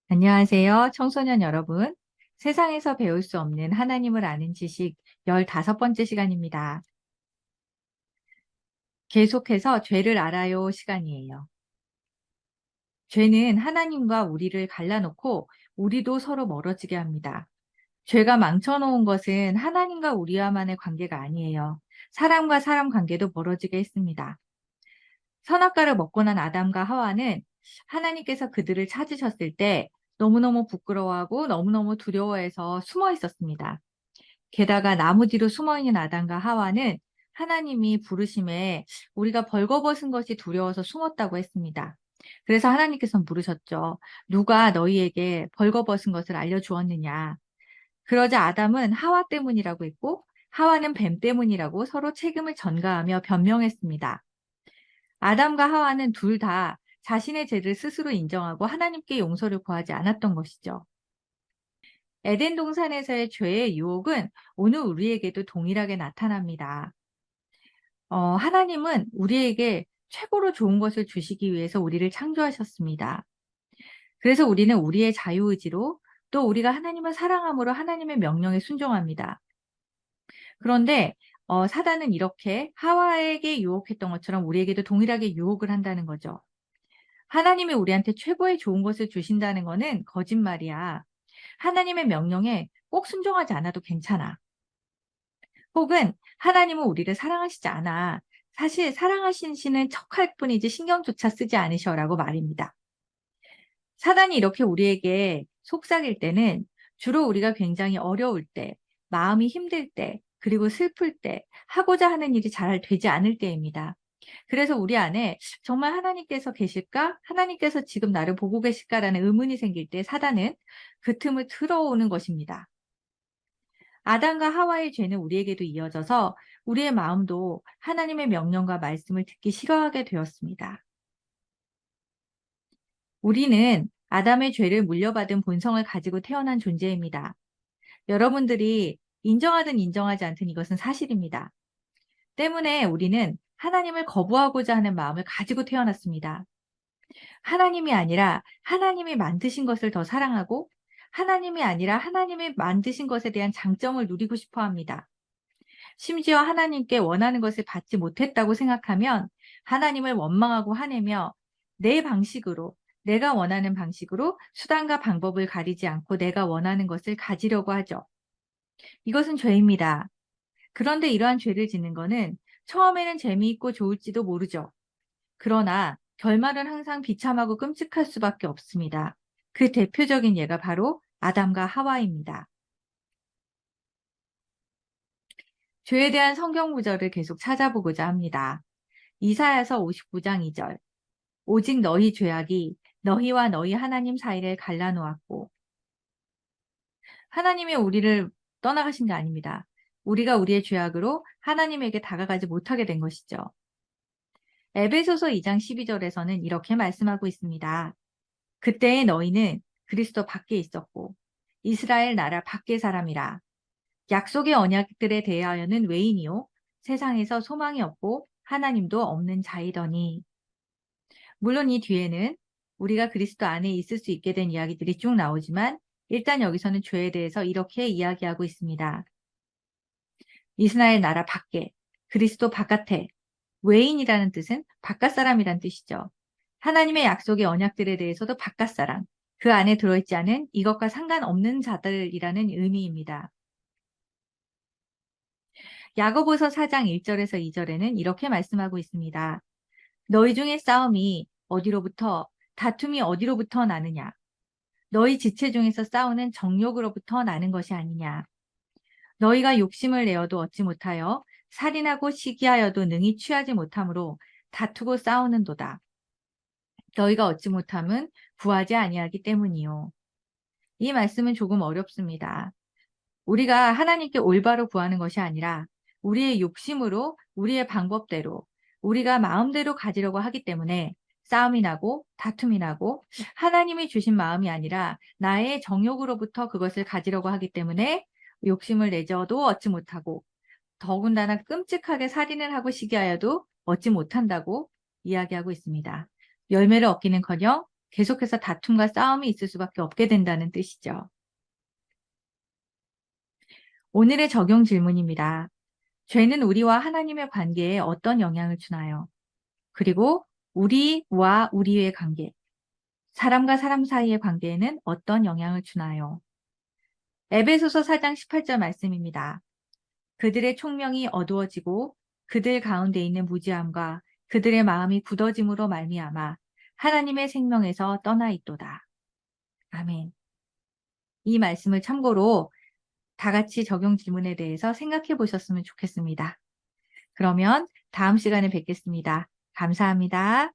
안녕하세요, 청소년 여러분. 세상에서 배울 수 없는 하나님을 아는 지식 15번째 시간입니다. 계속해서 죄를 알아요 시간이에요. 죄는 하나님과 우리를 갈라놓고 우리도 서로 멀어지게 합니다. 죄가 망쳐놓은 것은 하나님과 우리와만의 관계가 아니에요. 사람과 사람 관계도 멀어지게 했습니다. 선악과를 먹고 난 아담과 하와는 하나님께서 그들을 찾으셨을 때 너무너무 부끄러워하고 너무너무 두려워해서 숨어 있었습니다. 게다가 나무 뒤로 숨어 있는 아담과 하와는 하나님이 부르심에 우리가 벌거벗은 것이 두려워서 숨었다고 했습니다. 그래서 하나님께서 물으셨죠. 누가 너희에게 벌거벗은 것을 알려주었느냐? 그러자 아담은 하와 때문이라고 했고 하와는 뱀 때문이라고 서로 책임을 전가하며 변명했습니다. 아담과 하와는 둘 다 자신의 죄를 스스로 인정하고 하나님께 용서를 구하지 않았던 것이죠. 에덴 동산에서의 죄의 유혹은 오늘 우리에게도 동일하게 나타납니다. 하나님은 우리에게 최고로 좋은 것을 주시기 위해서 우리를 창조하셨습니다. 그래서 우리는 우리의 자유의지로 또 우리가 하나님을 사랑함으로 하나님의 명령에 순종합니다. 그런데 사단은 이렇게 하와에게 유혹했던 것처럼 우리에게도 동일하게 유혹을 한다는 거죠. 하나님이 우리한테 최고의 좋은 것을 주신다는 것은 거짓말이야. 하나님의 명령에 꼭 순종하지 않아도 괜찮아. 혹은 하나님은 우리를 사랑하시지 않아. 사실 사랑하시는 척할 뿐이지 신경조차 쓰지 않으셔라고 말입니다. 사단이 이렇게 우리에게 속삭일 때는 주로 우리가 굉장히 어려울 때, 마음이 힘들 때, 그리고 슬플 때, 하고자 하는 일이 잘 되지 않을 때입니다. 그래서 우리 안에 정말 하나님께서 계실까? 하나님께서 지금 나를 보고 계실까라는 의문이 생길 때 사단은 그 틈을 들어오는 것입니다. 아담과 하와의 죄는 우리에게도 이어져서 우리의 마음도 하나님의 명령과 말씀을 듣기 싫어하게 되었습니다. 우리는 아담의 죄를 물려받은 본성을 가지고 태어난 존재입니다. 여러분들이 인정하든 인정하지 않든 이것은 사실입니다. 때문에 우리는 하나님을 거부하고자 하는 마음을 가지고 태어났습니다. 하나님이 아니라 하나님이 만드신 것을 더 사랑하고 하나님이 아니라 하나님이 만드신 것에 대한 장점을 누리고 싶어 합니다. 심지어 하나님께 원하는 것을 받지 못했다고 생각하면 하나님을 원망하고 화내며 내 방식으로, 내가 원하는 방식으로 수단과 방법을 가리지 않고 내가 원하는 것을 가지려고 하죠. 이것은 죄입니다. 그런데 이러한 죄를 짓는 것은 처음에는 재미있고 좋을지도 모르죠. 그러나 결말은 항상 비참하고 끔찍할 수밖에 없습니다. 그 대표적인 예가 바로 아담과 하와입니다. 죄에 대한 성경 구절을 계속 찾아보고자 합니다. 이사야서 59장 2절. 오직 너희 죄악이 너희와 너희 하나님 사이를 갈라놓았고. 하나님이 우리를 떠나가신 게 아닙니다. 우리가 우리의 죄악으로 하나님에게 다가가지 못하게 된 것이죠. 에베소서 2장 12절에서는 이렇게 말씀하고 있습니다. 그때의 너희는 그리스도 밖에 있었고 이스라엘 나라 밖의 사람이라. 약속의 언약들에 대하여는 외인이요 세상에서 소망이 없고 하나님도 없는 자이더니. 물론 이 뒤에는 우리가 그리스도 안에 있을 수 있게 된 이야기들이 쭉 나오지만 일단 여기서는 죄에 대해서 이렇게 이야기하고 있습니다. 이스라엘 나라 밖에, 그리스도 바깥에, 외인이라는 뜻은 바깥 사람이란 뜻이죠. 하나님의 약속의 언약들에 대해서도 바깥 사람, 그 안에 들어있지 않은 이것과 상관없는 자들이라는 의미입니다. 야고보서 4장 1절에서 2절에는 이렇게 말씀하고 있습니다. 너희 중에 싸움이 어디로부터, 다툼이 어디로부터 나느냐? 너희 지체 중에서 싸우는 정욕으로부터 나는 것이 아니냐? 너희가 욕심을 내어도 얻지 못하여 살인하고 시기하여도 능히 취하지 못하므로 다투고 싸우는도다. 너희가 얻지 못함은 구하지 아니하기 때문이요. 이 말씀은 조금 어렵습니다. 우리가 하나님께 올바로 구하는 것이 아니라 우리의 욕심으로 우리의 방법대로 우리가 마음대로 가지려고 하기 때문에 싸움이 나고 다툼이 나고 하나님이 주신 마음이 아니라 나의 정욕으로부터 그것을 가지려고 하기 때문에 욕심을 내져도 얻지 못하고 더군다나 끔찍하게 살인을 하고 시기하여도 얻지 못한다고 이야기하고 있습니다. 열매를 얻기는커녕 계속해서 다툼과 싸움이 있을 수밖에 없게 된다는 뜻이죠. 오늘의 적용 질문입니다. 죄는 우리와 하나님의 관계에 어떤 영향을 주나요? 그리고 우리와 우리의 관계, 사람과 사람 사이의 관계에는 어떤 영향을 주나요? 에베소서 4장 18절 말씀입니다. 그들의 총명이 어두워지고 그들 가운데 있는 무지함과 그들의 마음이 굳어짐으로 말미암아 하나님의 생명에서 떠나 있도다. 아멘. 이 말씀을 참고로 다 같이 적용 질문에 대해서 생각해 보셨으면 좋겠습니다. 그러면 다음 시간에 뵙겠습니다. 감사합니다.